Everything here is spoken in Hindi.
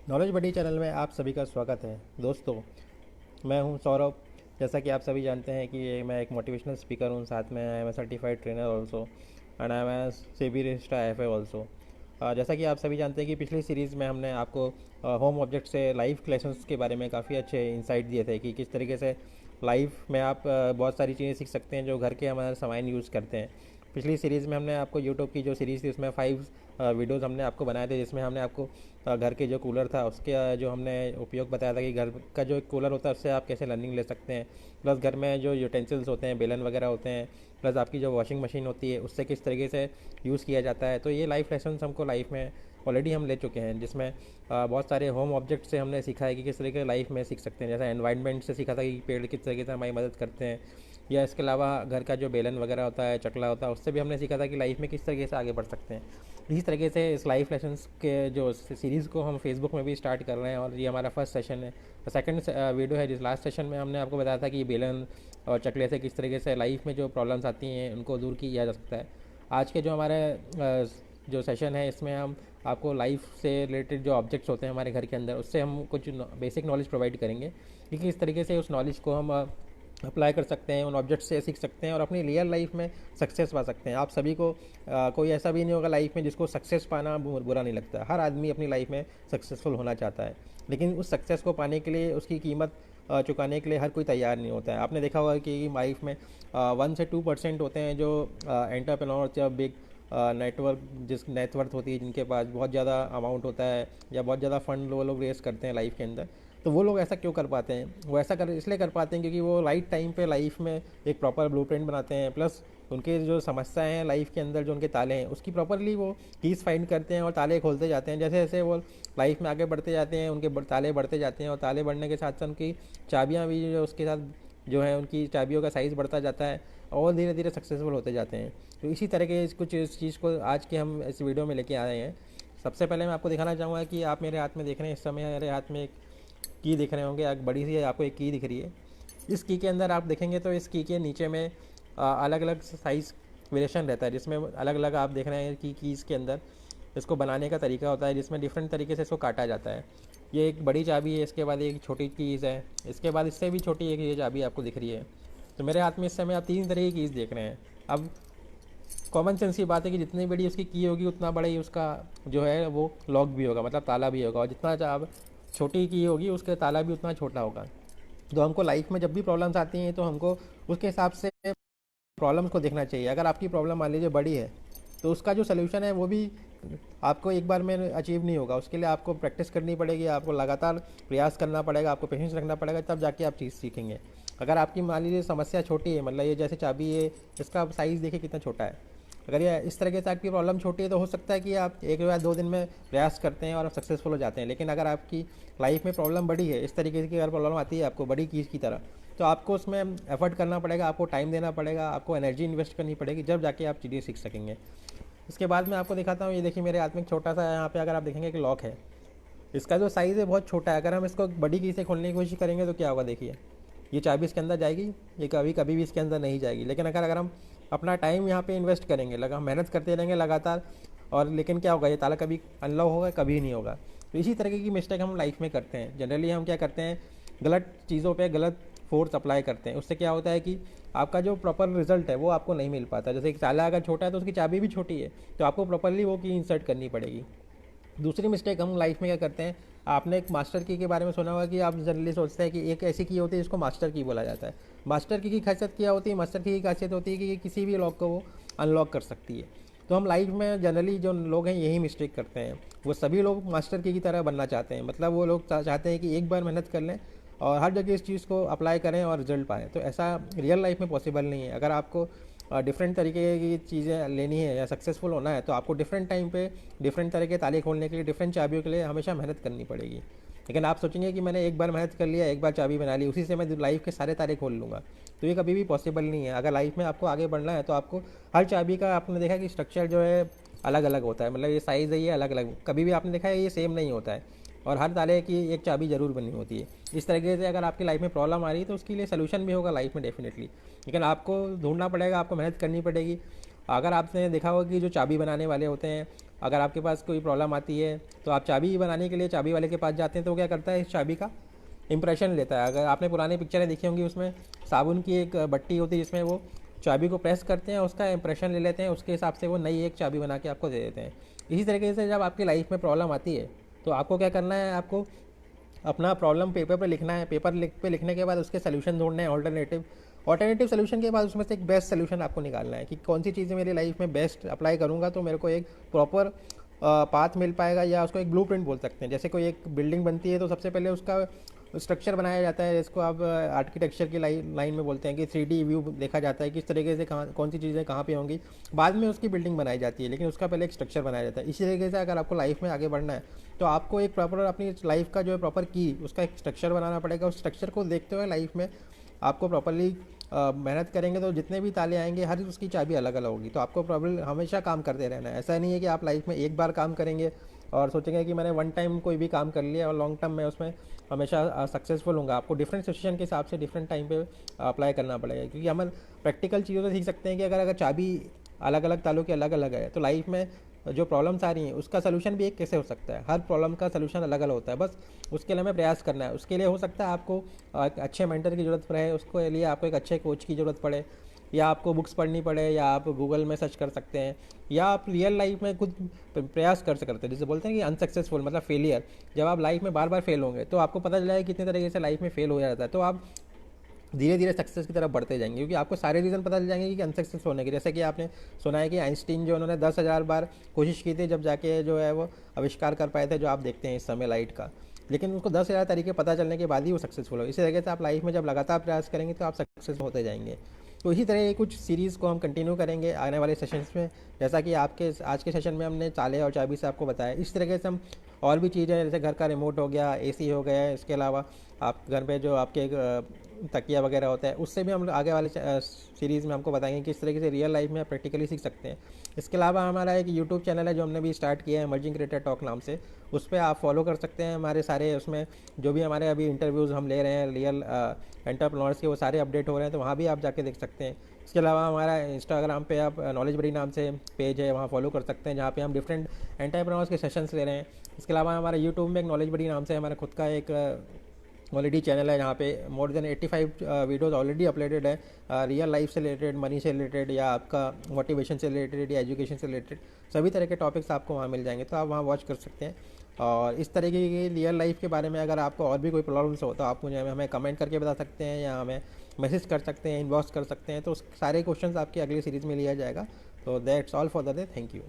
नॉलेज बडी चैनल में आप सभी का स्वागत है। दोस्तों, मैं हूं सौरभ। जैसा कि आप सभी जानते हैं कि मैं एक मोटिवेशनल स्पीकर हूं, साथ में I am a certified trainer also and I am a SEBI registered F A also. जैसा कि आप सभी जानते हैं कि पिछली सीरीज़ में हमने आपको होम ऑब्जेक्ट से लाइफ लेसन्स के बारे में काफ़ी अच्छे इंसाइट दिए थे कि किस तरीके से लाइफ में आप बहुत सारी चीज़ें सीख सकते हैं जो घर के हमारे सामान यूज़ करते हैं। पिछली सीरीज़ में हमने आपको यूट्यूब की जो सीरीज़ थी उसमें 5 वीडियोज़ हमने आपको बनाए थे, जिसमें हमने आपको घर के जो कूलर था उसके जो हमने उपयोग बताया था कि घर का जो कूलर होता है उससे आप कैसे लर्निंग ले सकते हैं। प्लस घर में जो यूटेंसिल्स होते हैं, बेलन वगैरह होते हैं, प्लस आपकी जो वॉशिंग मशीन होती है उससे किस तरीके से यूज़ किया जाता है। तो ये लाइफ लेसन हमको लाइफ में ऑलरेडी हम ले चुके हैं, जिसमें बहुत सारे होम ऑब्जेक्ट से हमने सीखा है कि किस तरीके लाइफ में सीख सकते हैं। जैसे एनवायरनमेंट से सीखा था कि पेड़ किस तरीके से हमारी मदद करते हैं, या इसके अलावा घर का जो बेलन वगैरह होता है, चकला होता है, उससे भी हमने सीखा था कि लाइफ में किस तरीके से आगे बढ़ सकते हैं। इसी तरीके से इस लाइफ लेसन्स के जो सीरीज़ को हम फेसबुक में भी स्टार्ट कर रहे हैं और ये हमारा फर्स्ट सेशन है। सेकंड वीडियो है, जिस लास्ट सेशन में हमने आपको बताया था कि बेलन और चकले से किस तरीके से लाइफ में जो प्रॉब्लम्स आती हैं उनको दूर किया जा सकता है। आज के जो हमारे जो सेशन है इसमें हम आपको लाइफ से रिलेटेड जो ऑब्जेक्ट्स होते हैं हमारे घर के अंदर, उससे हम कुछ बेसिक नॉलेज प्रोवाइड करेंगे कि किस तरीके से उस नॉलेज को हम अप्लाई कर सकते हैं, उन ऑब्जेक्ट से सीख सकते हैं और अपनी रियल लाइफ में सक्सेस पा सकते हैं। आप सभी को कोई ऐसा भी नहीं होगा लाइफ में जिसको सक्सेस पाना बुरा नहीं लगता। हर आदमी अपनी लाइफ में सक्सेसफुल होना चाहता है, लेकिन उस सक्सेस को पाने के लिए उसकी कीमत चुकाने के लिए हर कोई तैयार नहीं होता है। आपने देखा होगा कि लाइफ में 1 से 2% होते हैं जो एंटरप्रेन्योर या बिग नेटवर्क जिस नेटवर्थ होती है, जिनके पास बहुत ज़्यादा अमाउंट होता है या बहुत ज़्यादा फंड वो लोग रेस करते हैं लाइफ के अंदर। तो वो लोग ऐसा क्यों कर पाते हैं? वो ऐसा कर इसलिए कर पाते हैं क्योंकि वो राइट टाइम पे लाइफ में एक प्रॉपर ब्लूप्रिंट बनाते हैं, प्लस उनके जो समस्याएं हैं लाइफ के अंदर, जो उनके ताले हैं, उसकी प्रॉपरली वो कीज़ फाइंड करते हैं और ताले खोलते जाते हैं। जैसे जैसे वो लाइफ में आगे बढ़ते जाते हैं, उनके ताले बढ़ते जाते हैं और ताले बढ़ने के साथ साथ उनकी चाबियाँ भी जो उसके साथ जो है, उनकी चाबियों का साइज़ बढ़ता जाता है और धीरे धीरे सक्सेसफुल होते जाते हैं। तो इसी तरह के कुछ इस चीज़ को आज के हम इस वीडियो में लेके आए हैं। सबसे पहले मैं आपको दिखाना चाहूँगा कि आप मेरे हाथ में देख रहे हैं, इस समय मेरे हाथ में एक की दिख रहे होंगे, एक बड़ी सी आपको एक की दिख रही है। इस की के अंदर आप देखेंगे तो इस की के नीचे में अलग अलग साइज़ वेरिएशन रहता है, जिसमें अलग अलग आप देख रहे हैं कि कीज़ के अंदर इसको बनाने का तरीका होता है, जिसमें डिफरेंट तरीके से इसको काटा जाता है। ये एक बड़ी चाबी है, इसके बाद एक छोटी कीज़ है, इसके बाद इससे भी छोटी एक ये चाबी आपको दिख रही है। तो मेरे हाथ में इस समय आप 3 तरह की कीज़ देख रहे हैं। अब कॉमन सेंस की बात है कि जितनी बड़ी उसकी की होगी उतना बड़ा ही उसका जो है वो लॉक भी होगा, मतलब ताला भी होगा, और जितना आप छोटी की होगी उसके ताला भी उतना छोटा होगा। तो हमको लाइफ में जब भी प्रॉब्लम्स आती हैं तो हमको उसके हिसाब से प्रॉब्लम्स को देखना चाहिए। अगर आपकी प्रॉब्लम मान लीजिए बड़ी है तो उसका जो सलूशन है वो भी आपको एक बार में अचीव नहीं होगा। उसके लिए आपको प्रैक्टिस करनी पड़ेगी, आपको लगातार प्रयास करना पड़ेगा, आपको पेशेंस रखना पड़ेगा, तब जाके आप चीज़ सीखेंगे। अगर आपकी मान लीजिए समस्या छोटी है, मतलब ये जैसे चाबी है, इसका साइज़ देखिए कितना छोटा है। अगर ये इस तरीके से आपकी प्रॉब्लम छोटी है तो हो सकता है कि आप 1 या 2 दिन में प्रयास करते हैं और आप सक्सेसफुल हो जाते हैं। लेकिन अगर आपकी लाइफ में प्रॉब्लम बड़ी है, इस तरीके की अगर प्रॉब्लम आती है आपको बड़ी चीज़ की तरह, तो आपको उसमें एफर्ट करना पड़ेगा, आपको टाइम देना पड़ेगा, आपको एनर्जी इन्वेस्ट करनी पड़ेगी, जब जाके आप चीज़ें सीख सकेंगे। इसके बाद मैं आपको दिखाता हूँ, ये देखिए मेरे हाथ में एक छोटा सा यहाँ पे अगर आप देखेंगे कि लॉक है। इसका जो साइज़ है बहुत छोटा है। अगर हम इसको बड़ी की से खोलने की कोशिश करेंगे तो क्या होगा, देखिए ये चाबी इसके अंदर जाएगी, ये कभी कभी भी इसके अंदर नहीं जाएगी। लेकिन अगर अगर हम अपना टाइम यहाँ पे इन्वेस्ट करेंगे, लगा मेहनत करते रहेंगे लगातार, और लेकिन क्या होगा, ये ताला कभी अनलॉक होगा, कभी नहीं होगा। तो इसी तरीके की मिस्टेक हम लाइफ में करते हैं। जनरली हम क्या करते हैं, गलत चीज़ों पे गलत फोर्स अप्लाई करते हैं। उससे क्या होता है कि आपका जो प्रॉपर रिजल्ट है वो आपको नहीं मिल पाता। जैसे कि ताला अगर छोटा है तो उसकी चाबी भी छोटी है, तो आपको प्रॉपरली वो की इंसर्ट करनी पड़ेगी। दूसरी मिस्टेक हम लाइफ में क्या करते हैं, आपने एक मास्टर की के बारे में सुना होगा कि आप जनरली सोचते हैं कि एक ऐसी की होती है जिसको मास्टर की बोला जाता है। मास्टर की खासियत क्या होती है, मास्टर की खासियत होती है कि ये किसी भी लॉक को वो अनलॉक कर सकती है। तो हम लाइफ में जनरली जो लोग हैं यही मिस्टेक करते हैं। वो सभी लोग मास्टर की तरह बनना चाहते हैं, मतलब वो लोग चाहते हैं कि एक बार मेहनत कर लें और हर जगह इस चीज़ को अप्लाई करें और रिजल्ट पाएँ। तो ऐसा रियल लाइफ में पॉसिबल नहीं है। अगर आपको डिफरेंट तरीके की चीज़ें लेनी है या सक्सेसफुल होना है तो आपको डिफरेंट टाइम पे डिफरेंट तरह के ताले खोलने के लिए, डिफरेंट चाबियों के लिए हमेशा मेहनत करनी पड़ेगी। लेकिन आप सोचेंगे कि मैंने एक बार मेहनत कर लिया, एक बार चाबी बना ली, उसी से मैं लाइफ के सारे ताले खोल लूँगा, तो ये कभी भी पॉसिबल नहीं है। अगर लाइफ में आपको आगे बढ़ना है तो आपको हर चाबी का, आपने देखा कि स्ट्रक्चर जो है अलग अलग होता है, मतलब ये साइज़ है ये अलग अलग, कभी भी आपने देखा है ये सेम नहीं होता है, और हर ताले की एक चाबी ज़रूर बनी होती है। इस तरीके से अगर आपकी लाइफ में प्रॉब्लम आ रही है तो उसके लिए सोल्यूशन भी होगा लाइफ में डेफिनेटली, लेकिन आपको ढूंढना पड़ेगा, आपको मेहनत करनी पड़ेगी। अगर आपने देखा होगा कि जो चाबी बनाने वाले होते हैं अगर आपके पास कोई प्रॉब्लम आती है तो आप चाबी बनाने के लिए चाबी वाले के पास जाते हैं, तो वो क्या करता है, इस चाबी का इंप्रेशन लेता है। अगर आपने पुरानी पिक्चरें देखी होंगी, उसमें साबुन की एक बट्टी होती है जिसमें वो चाबी को प्रेस करते हैं, उसका इंप्रेशन ले लेते हैं, उसके हिसाब से वो नई एक चाबी बना के आपको दे देते हैं। इसी तरीके से जब आपकी लाइफ में प्रॉब्लम आती है तो आपको क्या करना है, आपको अपना प्रॉब्लम पेपर पे लिखना है। पे लिखने के बाद उसके सोल्यूशन ढूंढने हैं, ऑल्टरनेटिव सोल्यूशन के बाद उसमें से एक बेस्ट सोल्यूशन आपको निकालना है कि कौन सी चीज़ें मेरी लाइफ में बेस्ट अप्लाई करूँगा तो मेरे को एक प्रॉपर पाथ मिल पाएगा, या उसको एक ब्लूप्रिंट बोल सकते हैं। जैसे कोई एक बिल्डिंग बनती है तो सबसे पहले उसका स्ट्रक्चर बनाया जाता है, जिसको आप आर्किटेक्चर की लाइन में बोलते हैं कि 3D व्यू देखा जाता है, किस तरीके से कहाँ कौन सी चीज़ें कहाँ पे होंगी, बाद में उसकी बिल्डिंग बनाई जाती है, लेकिन उसका पहले एक स्ट्रक्चर बनाया जाता है। इसी तरीके से अगर आपको लाइफ में आगे बढ़ना है तो आपको एक प्रॉपर अपनी लाइफ का जो है प्रॉपर की उसका एक स्ट्रक्चर बनाना पड़ेगा। उस स्ट्रक्चर को देखते हुए लाइफ में आपको प्रॉपरली मेहनत करेंगे तो जितने भी ताले आएंगे हर उसकी चाबी अलग अलग होगी। तो आपको प्रॉब्लम हमेशा काम करते रहना है। ऐसा नहीं है कि आप लाइफ में एक बार काम करेंगे और सोचेंगे कि मैंने वन टाइम कोई भी काम कर लिया और लॉन्ग टर्म में उसमें हमेशा सक्सेसफुल होगा। आपको डिफरेंट सिचुएशन के हिसाब से डिफरेंट टाइम पे अप्लाई करना पड़ेगा, क्योंकि हम प्रैक्टिकल चीज़ों से सीख सकते हैं कि अगर चाबी अलग अलग तालों की अलग अलग है तो लाइफ में जो प्रॉब्लम्स आ रही हैं उसका सलूशन भी एक कैसे हो सकता है। हर प्रॉब्लम का सलूशन अलग अलग होता है, बस उसके लिए हमें प्रयास करना है। उसके लिए हो सकता है आपको एक अच्छे मेंटर की ज़रूरत पड़े, उसके लिए आपको एक अच्छे कोच की ज़रूरत पड़े, या आपको बुक्स पढ़नी पड़े, या आप गूगल में सर्च कर सकते हैं, या आप रियल लाइफ में खुद प्रयास कर सकते हैं। जिसे बोलते हैं कि अनसक्सेसफुल मतलब फेलियर, जब आप लाइफ में बार बार फेल होंगे तो आपको पता चला है कितने तरीके से लाइफ में फेल हो जाता है, तो आप धीरे धीरे सक्सेस की तरफ बढ़ते जाएंगे, क्योंकि आपको सारे रीज़न पता चल जाएंगे कि अनसक्सेस होने के। जैसे कि आपने सुना है कि आइंस्टीन जो उन्होंने 10,000 बार कोशिश की थी जब जाके जो है वो आविष्कार कर पाए थे जो आप देखते हैं इस समय लाइट का, लेकिन उनको 10,000 तरीके पता चलने के बाद ही वो सक्सेसफुल हो। इसी तरीके से आप लाइफ में जब लगातार प्रयास करेंगे तो आप सक्सेस होते जाएंगे। तो इसी तरह कुछ सीरीज़ को हम कंटिन्यू करेंगे आने वाले सेशंस में। जैसा कि आपके आज के सेशन में हमने ताले और चाबी से आपको बताया, इस तरीके से हम और भी चीज़ें जैसे घर का रिमोट हो गया, एसी हो गया, इसके अलावा आप घर पे जो आपके तकिया वगैरह होता है उससे भी हम आगे वाले सीरीज़ में हमको बताएंगे किस तरीके से रियल लाइफ में आप प्रैक्टिकली सीख सकते हैं। इसके अलावा हमारा एक यूट्यूब चैनल है जो हमने भी स्टार्ट किया है, इमर्जिंग क्रिएटर टॉक नाम से। उस पर आप फॉलो कर सकते हैं हमारे सारे, उसमें जो भी हमारे अभी इंटरव्यूज़ हम ले रहे हैं रियल एंटरप्रेन्योर्स के, वो सारे अपडेट हो रहे हैं, तो वहाँ भी आप जाके देख सकते हैं। इसके अलावा हमारा इंस्टाग्राम पे आप नॉलेज बड़ी नाम से पेज है, वहाँ फॉलो कर सकते हैं, जहाँ पे हम डिफरेंट एंटरप्रेन्योर्स के सेशंस ले रहे हैं। इसके अलावा हमारा यूट्यूब में एक नॉलेज बड़ी नाम से हमारा खुद का एक ऑलरेडी चैनल है, जहाँ पे more than 85 videos already uploaded है, रियल लाइफ से रिलेटेड, मनी से रिलेटेड, या आपका मोटिवेशन से रिलेटेड, या एजुकेशन से रिलेटेड सभी तरह के टॉपिक्स आपको वहाँ मिल जाएंगे, तो आप वहाँ वॉच कर सकते हैं। और इस तरीके की रियल लाइफ के बारे में अगर आपको और भी कोई प्रॉब्लम्स हो तो आप मुझे हमें कमेंट करके बता सकते हैं, या हमें मैसेज कर सकते हैं, इनबॉक्स कर सकते हैं। तो सारे क्वेश्चंस आपके अगली सीरीज़ में लिया जाएगा। तो that's all for the day. Thank you.